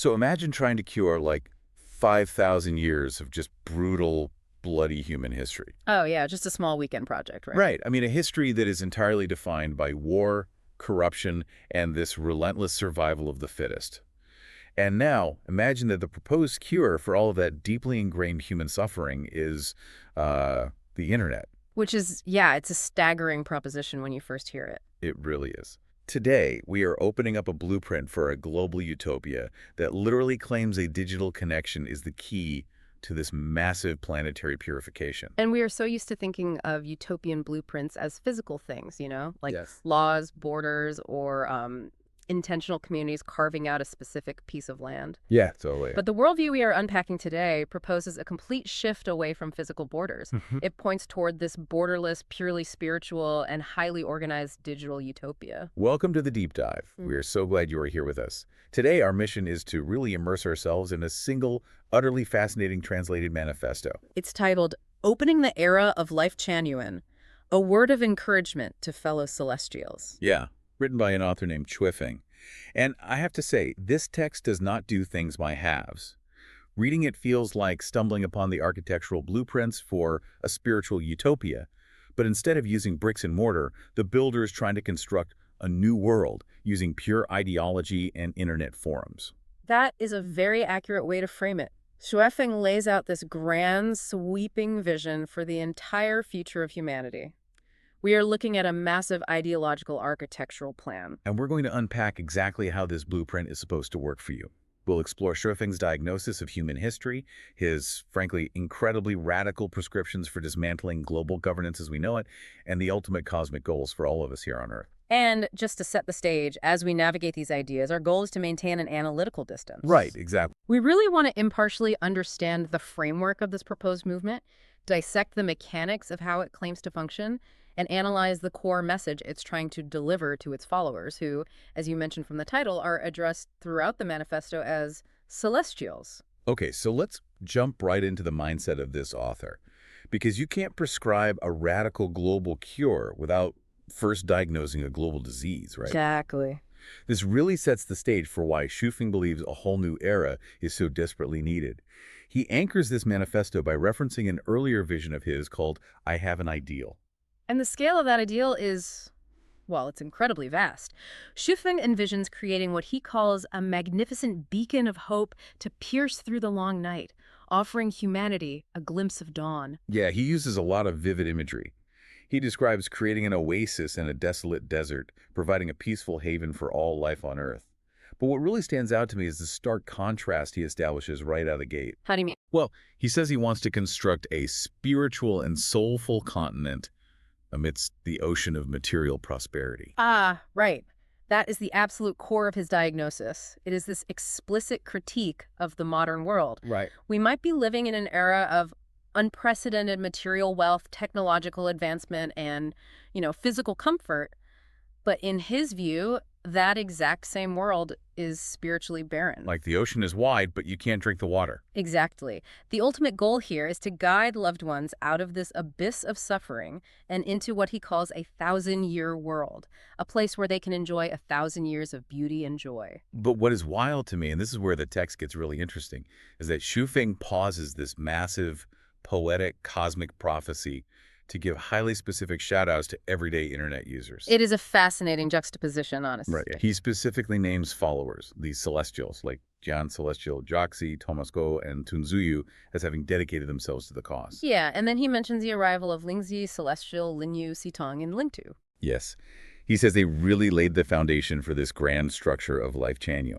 So imagine trying to cure like 5,000 years of just brutal, bloody human history. Oh, yeah, just a small weekend project, right? Right. I mean, a history that is entirely defined by war, corruption, and this relentless survival of the fittest. And now, imagine that the proposed cure for all of that deeply ingrained human suffering is the internet. Which is, yeah, it's a staggering proposition when you first hear it. It really is. Today, we are opening up a blueprint for a global utopia that literally claims a digital connection is the key to this massive planetary purification. And we are so used to thinking of utopian blueprints as physical things, like Yes. laws, borders, or intentional communities carving out a specific piece of land. Yeah, totally. But the worldview we are unpacking today proposes a complete shift away from physical borders. Mhm. It points toward this borderless, purely spiritual, and highly organized digital utopia. Welcome to the deep dive. We are so glad you are here with us. Today, our mission is to really immerse ourselves in a single, utterly fascinating translated manifesto. It's titled Opening the Era of Lifechanyuan, a word of encouragement to fellow celestials. Yeah, written by an author named Xuefeng. And I have to say, this text does not do things by halves. Reading it feels like stumbling upon the architectural blueprints for a spiritual utopia, but instead of using bricks and mortar, the builder is trying to construct a new world using pure ideology and internet forums. That is a very accurate way to frame it. Xuefeng lays out this grand, sweeping vision for the entire future of humanity. We are looking at a massive ideological architectural plan. And we're going to unpack exactly how this blueprint is supposed to work for you. We'll explore Xuefeng's diagnosis of human history, his, frankly, incredibly radical prescriptions for dismantling global governance as we know it, and the ultimate cosmic goals for all of us here on Earth. And just to set the stage, as we navigate these ideas, our goal is to maintain an analytical distance. Right, exactly. We really want to impartially understand the framework of this proposed movement, dissect the mechanics of how it claims to function, and analyze the core message it's trying to deliver to its followers, who, as you mentioned from the title, are addressed throughout the manifesto as celestials. Okay, so let's jump right into the mindset of this author, because you can't prescribe a radical global cure without first diagnosing a global disease, right? Exactly. This really sets the stage for why Xuefeng believes a whole new era is so desperately needed. He anchors this manifesto by referencing an earlier vision of his called I Have an Ideal. And the scale of that ideal is, well, it's incredibly vast. Xuefeng envisions creating what he calls a magnificent beacon of hope to pierce through the long night, offering humanity a glimpse of dawn. Yeah, he uses a lot of vivid imagery. He describes creating an oasis in a desolate desert, providing a peaceful haven for all life on Earth. But what really stands out to me is the stark contrast he establishes right out of the gate. How do you mean? Well, he says he wants to construct a spiritual and soulful continent amidst the ocean of material prosperity. Ah, right. That is the absolute core of his diagnosis. It is this explicit critique of the modern world. Right. We might be living in an era of unprecedented material wealth, technological advancement, and, physical comfort. But in his view, that exact same world is spiritually barren. Like the ocean is wide, but you can't drink the water. Exactly. The ultimate goal here is to guide loved ones out of this abyss of suffering and into what he calls a 1,000-year world, a place where they can enjoy 1,000 years of beauty and joy. But what is wild to me, and this is where the text gets really interesting, is that Xuefeng pauses this massive, poetic, cosmic prophecy to give highly specific shout-outs to everyday internet users. It is a fascinating juxtaposition, honestly. Right. He specifically names followers, these celestials, like Jian Celestial, Joxi, Tomasko, and Tunzuyu, as having dedicated themselves to the cause. Yeah, and then he mentions the arrival of Lingzi, Celestial, Linyu, Sitong, and Lingtu. Yes. He says they really laid the foundation for this grand structure of Lifechanyuan.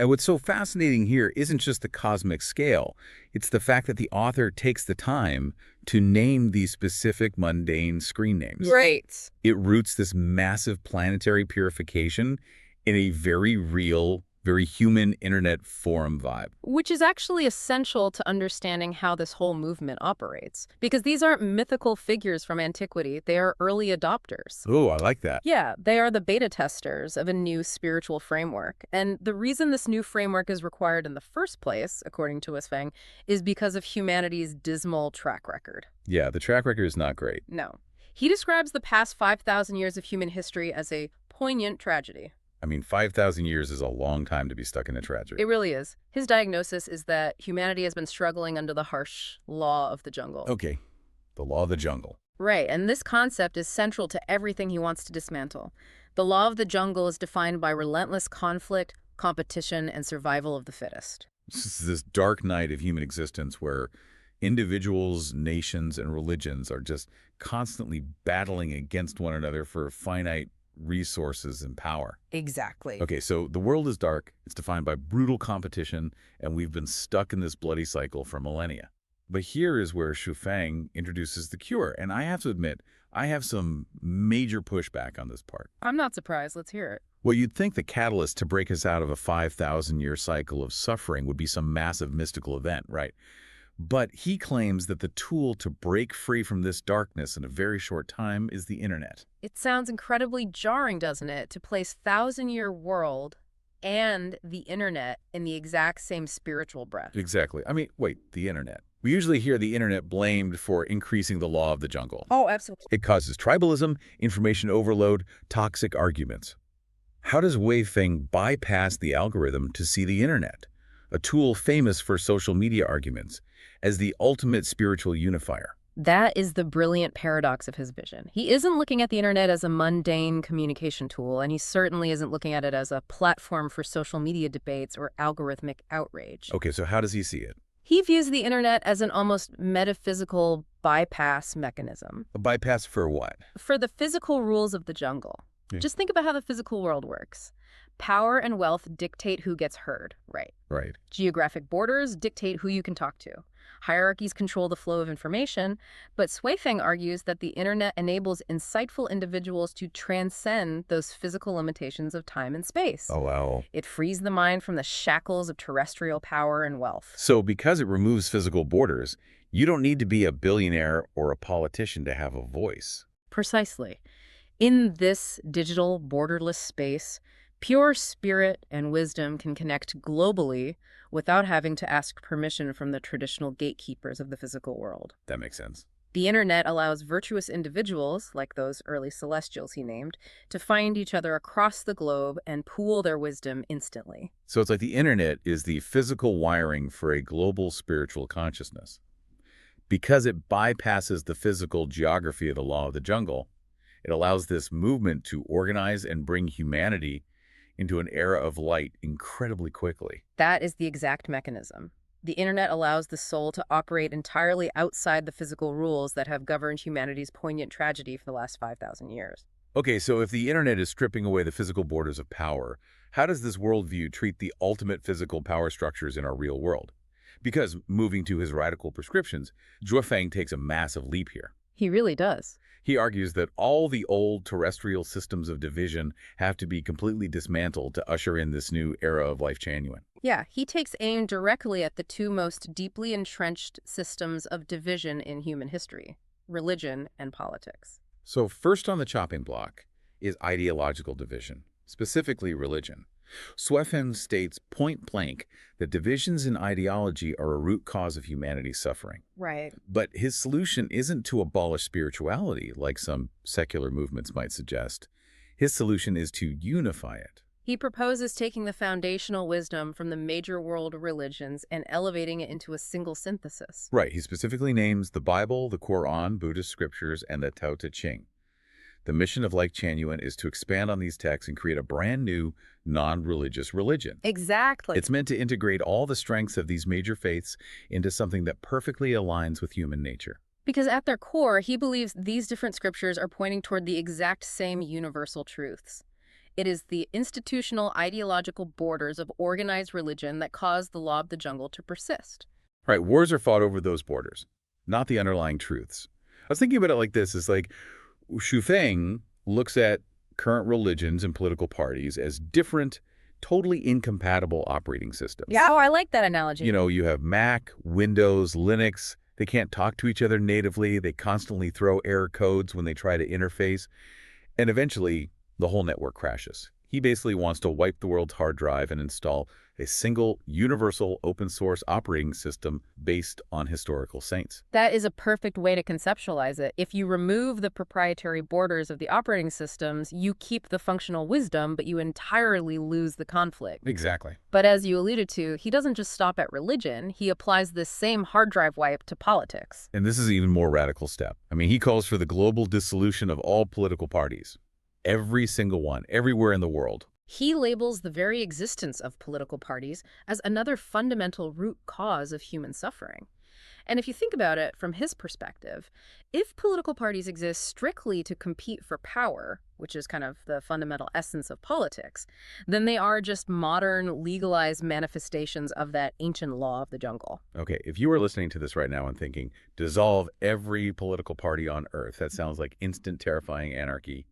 And what's so fascinating here isn't just the cosmic scale. It's the fact that the author takes the time to name these specific mundane screen names. Right. It roots this massive planetary purification in a very real, very human internet forum vibe. Which is actually essential to understanding how this whole movement operates. Because these aren't mythical figures from antiquity, they are early adopters. Oh, I like that. Yeah, they are the beta testers of a new spiritual framework. And the reason this new framework is required in the first place, according to Xuefeng, is because of humanity's dismal track record. Yeah, the track record is not great. No. He describes the past 5,000 years of human history as a poignant tragedy. I mean, 5,000 years is a long time to be stuck in a tragedy. It really is. His diagnosis is that humanity has been struggling under the harsh law of the jungle. Okay, the law of the jungle. Right, and this concept is central to everything he wants to dismantle. The law of the jungle is defined by relentless conflict, competition, and survival of the fittest. This is this dark night of human existence where individuals, nations, and religions are just constantly battling against one another for finite resources and power. Exactly. Okay, so the world is dark, it's defined by brutal competition, and we've been stuck in this bloody cycle for millennia. But here is where Xuefeng introduces the cure, and I have to admit, I have some major pushback on this part. I'm not surprised. Let's hear it. Well, you'd think the catalyst to break us out of a 5,000-year cycle of suffering would be some massive mystical event, right? But he claims that the tool to break free from this darkness in a very short time is the internet. It sounds incredibly jarring, doesn't it, to place thousand-year world and the internet in the exact same spiritual breath. Exactly. I mean, wait, the internet. We usually hear the internet blamed for increasing the law of the jungle. Oh, absolutely. It causes tribalism, information overload, toxic arguments. How does Xuefeng bypass the algorithm to see the internet, a tool famous for social media arguments, as the ultimate spiritual unifier? That is the brilliant paradox of his vision. He isn't looking at the internet as a mundane communication tool, and he certainly isn't looking at it as a platform for social media debates or algorithmic outrage. Okay, so how does he see it? He views the internet as an almost metaphysical bypass mechanism A bypass for what? for the physical rules of the jungle. Yeah. Just think about how the physical world works. Power and wealth dictate who gets heard, right? Right. Geographic borders dictate who you can talk to. Hierarchies control the flow of information, but Xuefeng argues that the internet enables insightful individuals to transcend those physical limitations of time and space. Oh, wow. It frees the mind from the shackles of terrestrial power and wealth. So because it removes physical borders, you don't need to be a billionaire or a politician to have a voice. Precisely. In this digital, borderless space, pure spirit and wisdom can connect globally without having to ask permission from the traditional gatekeepers of the physical world. That makes sense. The internet allows virtuous individuals, like those early celestials he named, to find each other across the globe and pool their wisdom instantly. So it's like the internet is the physical wiring for a global spiritual consciousness. Because it bypasses the physical geography of the law of the jungle, it allows this movement to organize and bring humanity into an era of light incredibly quickly. That is the exact mechanism. The internet allows the soul to operate entirely outside the physical rules that have governed humanity's poignant tragedy for the last 5,000 years. Okay, so if the internet is stripping away the physical borders of power, how does this worldview treat the ultimate physical power structures in our real world? Because, moving to his radical prescriptions, Xuefeng takes a massive leap here. He really does. He argues that all the old terrestrial systems of division have to be completely dismantled to usher in this new era of Lifechanyuan. Yeah, he takes aim directly at the two most deeply entrenched systems of division in human history, religion and politics. So first on the chopping block is ideological division, specifically religion. Xuefeng states point blank that divisions in ideology are a root cause of humanity's suffering. Right. But his solution isn't to abolish spirituality, like some secular movements might suggest. His solution is to unify it. He proposes taking the foundational wisdom from the major world religions and elevating it into a single synthesis. Right, he specifically names the Bible, the Quran, Buddhist scriptures, and the Tao Te Ching. The mission of Lifechanyuan is to expand on these texts and create a brand new, non-religious religion. Exactly. It's meant to integrate all the strengths of these major faiths into something that perfectly aligns with human nature. Because at their core, he believes these different scriptures are pointing toward the exact same universal truths. It is the institutional ideological borders of organized religion that cause the law of the jungle to persist. Right, wars are fought over those borders, not the underlying truths. I was thinking about it like this. It's like Xuefeng looks at current religions and political parties as different, totally incompatible operating systems. Yeah, I like that analogy. You know, you have Mac, Windows, Linux. They can't talk to each other natively. They constantly throw error codes when they try to interface. And eventually, the whole network crashes. He basically wants to wipe the world's hard drive and install a single, universal, open-source operating system based on historical saints. That is a perfect way to conceptualize it. If you remove the proprietary borders of the operating systems, you keep the functional wisdom, but you entirely lose the conflict. Exactly. But as you alluded to, he doesn't just stop at religion. He applies this same hard drive wipe to politics. And this is an even more radical step. I mean, he calls for the global dissolution of all political parties. Every single one, everywhere in the world. He labels the very existence of political parties as another fundamental root cause of human suffering. And if you think about it from his perspective, if political parties exist strictly to compete for power, which is kind of the fundamental essence of politics, then they are just modern, legalized manifestations of that ancient law of the jungle. Okay, if you were listening to this right now and thinking, dissolve every political party on Earth, that sounds like instant terrifying anarchy.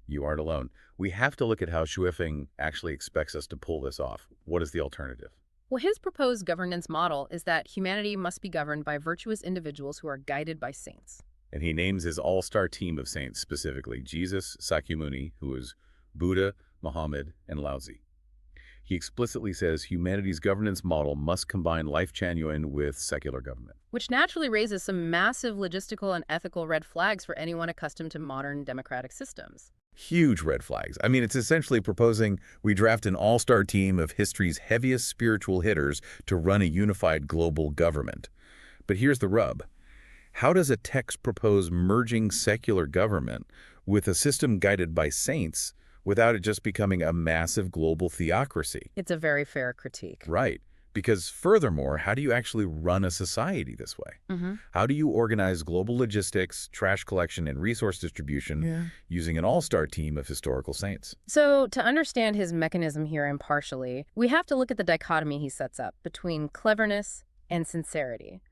You aren't alone. We have to look at how Xuefeng actually expects us to pull this off. What is the alternative? Well, his proposed governance model is that humanity must be governed by virtuous individuals who are guided by saints. And he names his all-star team of saints specifically Jesus, Sakyamuni, who is Buddha, Muhammad, and Laozi. He explicitly says humanity's governance model must combine Lifechanyuan with secular government. Which naturally raises some massive logistical and ethical red flags for anyone accustomed to modern democratic systems. Huge red flags. I mean, it's essentially proposing we draft an all-star team of history's heaviest spiritual hitters to run a unified global government. But here's the rub. How does a text propose merging secular government with a system guided by saints without it just becoming a massive global theocracy? It's a very fair critique. Right. Because furthermore, how do you actually run a society this way? How do you organize global logistics, trash collection, and resource distribution using an all-star team of historical saints? So to understand his mechanism here impartially, we have to look at the dichotomy he sets up between cleverness and sincerity.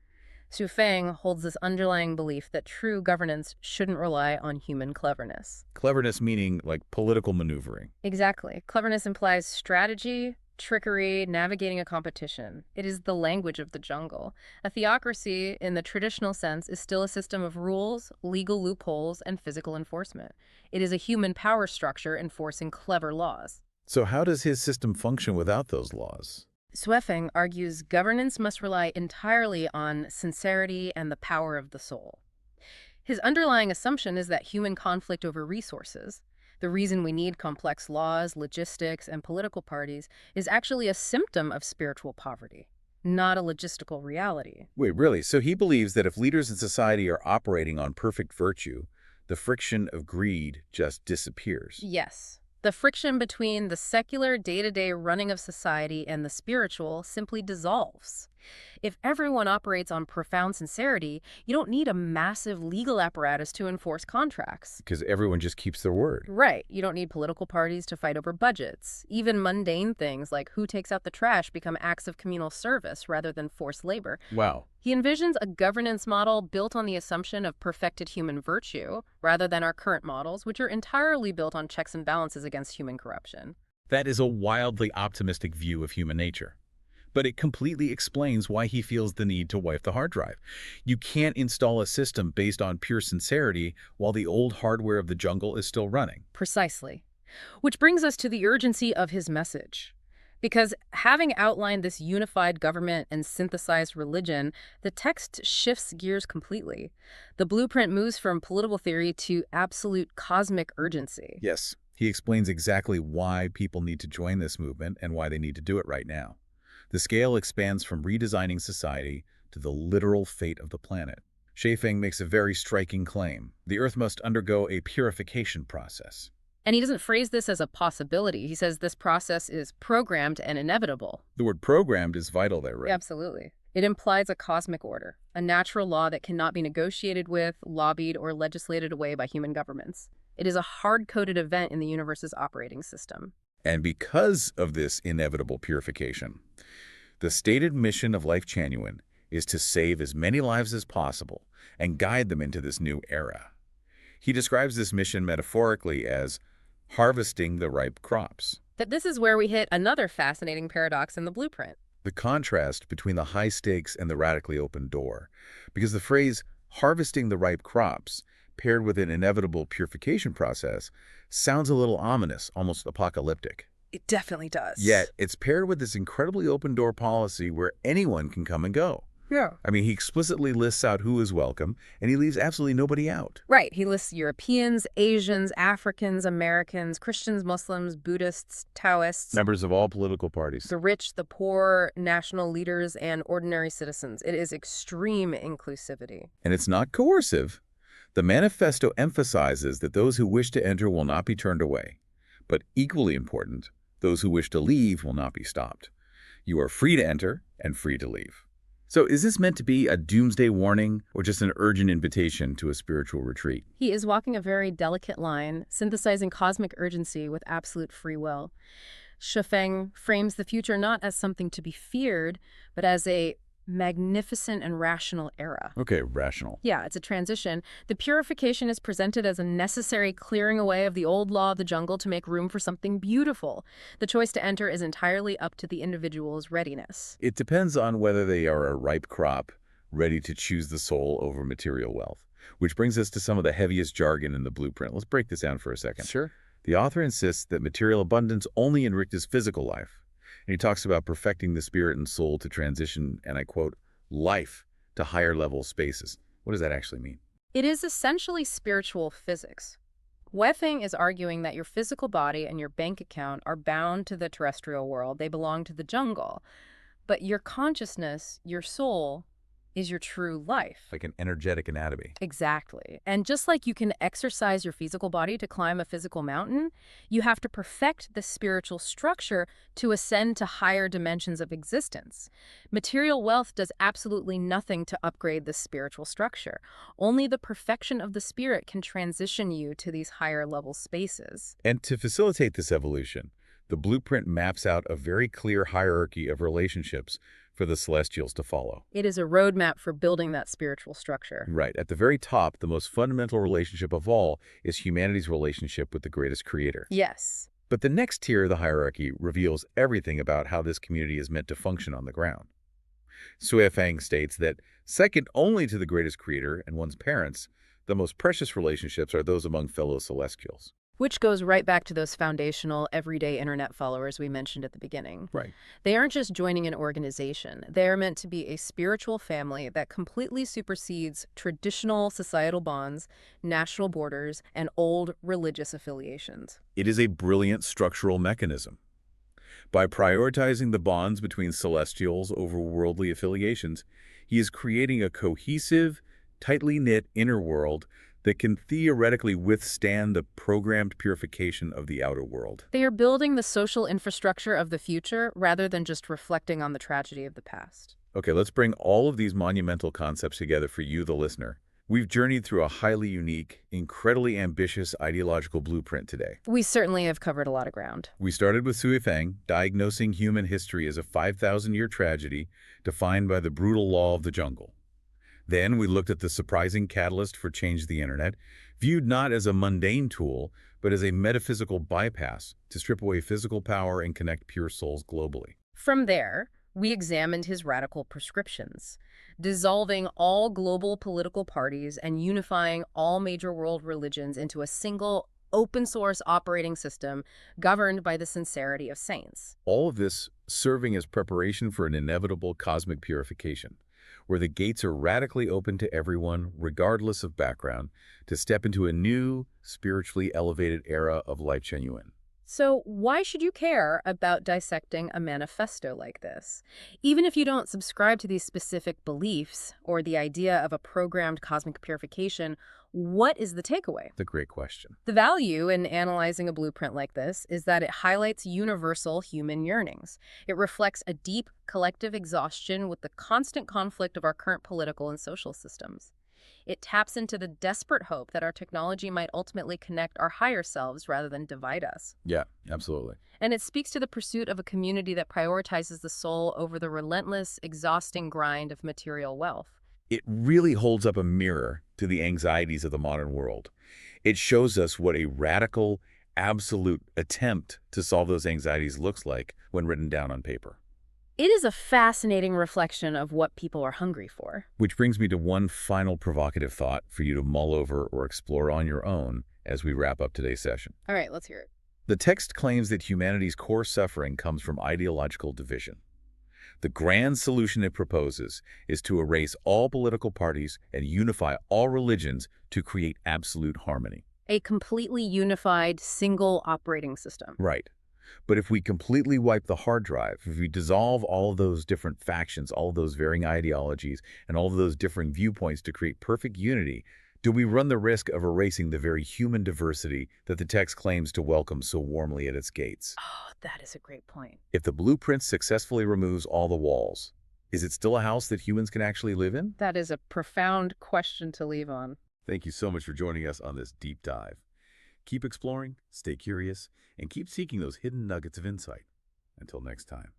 Xuefeng holds this underlying belief that true governance shouldn't rely on human cleverness. Cleverness meaning like political maneuvering. Exactly. Cleverness implies strategy, trickery, navigating a competition. It is the language of the jungle. A theocracy, in the traditional sense, is still a system of rules, legal loopholes, and physical enforcement. It is a human power structure enforcing clever laws. So how does his system function without those laws? Xuefeng argues governance must rely entirely on sincerity and the power of the soul. His underlying assumption is that human conflict over resources, the reason we need complex laws, logistics, and political parties, is actually a symptom of spiritual poverty, not a logistical reality. Wait, really? So he believes that if leaders in society are operating on perfect virtue, the friction of greed just disappears. Yes. The friction between the secular day-to-day running of society and the spiritual simply dissolves. If everyone operates on profound sincerity, you don't need a massive legal apparatus to enforce contracts. Because everyone just keeps their word. Right. You don't need political parties to fight over budgets. Even mundane things like who takes out the trash become acts of communal service rather than forced labor. Wow. He envisions a governance model built on the assumption of perfected human virtue, rather than our current models, which are entirely built on checks and balances against human corruption. That is a wildly optimistic view of human nature. But it completely explains why he feels the need to wipe the hard drive. You can't install a system based on pure sincerity while the old hardware of the jungle is still running. Precisely. Which brings us to the urgency of his message. Because having outlined this unified government and synthesized religion, the text shifts gears completely. The blueprint moves from political theory to absolute cosmic urgency. Yes, he explains exactly why people need to join this movement and why they need to do it right now. The scale expands from redesigning society to the literal fate of the planet. Xuefeng makes a very striking claim. The Earth must undergo a purification process. And he doesn't phrase this as a possibility. He says this process is programmed and inevitable. The word programmed is vital there, right? Absolutely. It implies a cosmic order, a natural law that cannot be negotiated with, lobbied, or legislated away by human governments. It is a hard-coded event in the universe's operating system. And because of this inevitable purification, the stated mission of Lifechanyuan is to save as many lives as possible and guide them into this new era. He describes this mission metaphorically as harvesting the ripe crops. That this is where we hit another fascinating paradox in the blueprint. The contrast between the high stakes and the radically open door. Because the phrase harvesting the ripe crops, paired with an inevitable purification process, sounds a little ominous, almost apocalyptic. It definitely does. Yet, it's paired with this incredibly open-door policy where anyone can come and go. Yeah. I mean, he explicitly lists out who is welcome, and he leaves absolutely nobody out. Right. He lists Europeans, Asians, Africans, Americans, Christians, Muslims, Buddhists, Taoists, Members of all political parties. the rich, the poor, national leaders, and ordinary citizens. It is extreme inclusivity. And it's not coercive. The manifesto emphasizes that those who wish to enter will not be turned away. But equally important, those who wish to leave will not be stopped. You are free to enter and free to leave. So is this meant to be a doomsday warning or just an urgent invitation to a spiritual retreat? He is walking a very delicate line, synthesizing cosmic urgency with absolute free will. Xuefeng frames the future not as something to be feared, but as a magnificent and rational era. Okay, rational. Yeah, it's a transition. The purification is presented as a necessary clearing away of the old law of the jungle to make room for something beautiful. The choice to enter is entirely up to the individual's readiness. It depends on whether they are a ripe crop, ready to choose the soul over material wealth. Which brings us to some of the heaviest jargon in the blueprint. Let's break this down for a second. Sure. The author insists that material abundance only enriches physical life. And he talks about perfecting the spirit and soul to transition, and I quote, life to higher level spaces. What does that actually mean? It is essentially spiritual physics. Xuefeng is arguing that your physical body and your bank account are bound to the terrestrial world. They belong to the jungle. But your consciousness, your soul, is your true life. Like an energetic anatomy. Exactly. And just like you can exercise your physical body to climb a physical mountain, you have to perfect the spiritual structure to ascend to higher dimensions of existence. Material wealth does absolutely nothing to upgrade the spiritual structure. Only the perfection of the spirit can transition you to these higher level spaces. And to facilitate this evolution, the blueprint maps out a very clear hierarchy of relationships for the celestials to follow. It is a roadmap for building that spiritual structure. Right. At the very top, the most fundamental relationship of all is humanity's relationship with the greatest creator. Yes. But the next tier of the hierarchy reveals everything about how this community is meant to function on the ground. Xuefeng states that, second only to the greatest creator and one's parents, the most precious relationships are those among fellow celestials. Which goes right back to those foundational, everyday internet followers we mentioned at the beginning. Right. They aren't just joining an organization. They are meant to be a spiritual family that completely supersedes traditional societal bonds, national borders, and old religious affiliations. It is a brilliant structural mechanism. By prioritizing the bonds between celestials over worldly affiliations, he is creating a cohesive, tightly knit inner world that can theoretically withstand the programmed purification of the outer world. They are building the social infrastructure of the future rather than just reflecting on the tragedy of the past. Okay, let's bring all of these monumental concepts together for you, the listener. We've journeyed through a highly unique, incredibly ambitious ideological blueprint today. We certainly have covered a lot of ground. We started with Xuefeng, diagnosing human history as a 5,000-year tragedy defined by the brutal law of the jungle. Then we looked at the surprising catalyst for change the internet, viewed not as a mundane tool, but as a metaphysical bypass to strip away physical power and connect pure souls globally. From there, we examined his radical prescriptions, dissolving all global political parties and unifying all major world religions into a single open-source operating system governed by the sincerity of saints. All of this serving as preparation for an inevitable cosmic purification, where the gates are radically open to everyone, regardless of background, to step into a new, spiritually elevated era of Lifechanyuan. So why should you care about dissecting a manifesto like this? Even if you don't subscribe to these specific beliefs or the idea of a programmed cosmic purification, what is the takeaway? That's a great question. The value in analyzing a blueprint like this is that it highlights universal human yearnings. It reflects a deep collective exhaustion with the constant conflict of our current political and social systems. It taps into the desperate hope that our technology might ultimately connect our higher selves rather than divide us. Yeah, absolutely. And it speaks to the pursuit of a community that prioritizes the soul over the relentless, exhausting grind of material wealth. It really holds up a mirror to the anxieties of the modern world. It shows us what a radical, absolute attempt to solve those anxieties looks like when written down on paper. It is a fascinating reflection of what people are hungry for. Which brings me to one final provocative thought for you to mull over or explore on your own as we wrap up today's session. All right, let's hear it. The text claims that humanity's core suffering comes from ideological division. The grand solution it proposes is to erase all political parties and unify all religions to create absolute harmony. A completely unified single operating system. Right. But if we completely wipe the hard drive, if we dissolve all of those different factions, all of those varying ideologies, and all of those differing viewpoints to create perfect unity, do we run the risk of erasing the very human diversity that the text claims to welcome so warmly at its gates? Oh, that is a great point. If the blueprint successfully removes all the walls, is it still a house that humans can actually live in? That is a profound question to leave on. Thank you so much for joining us on this deep dive. Keep exploring, stay curious, and keep seeking those hidden nuggets of insight. Until next time.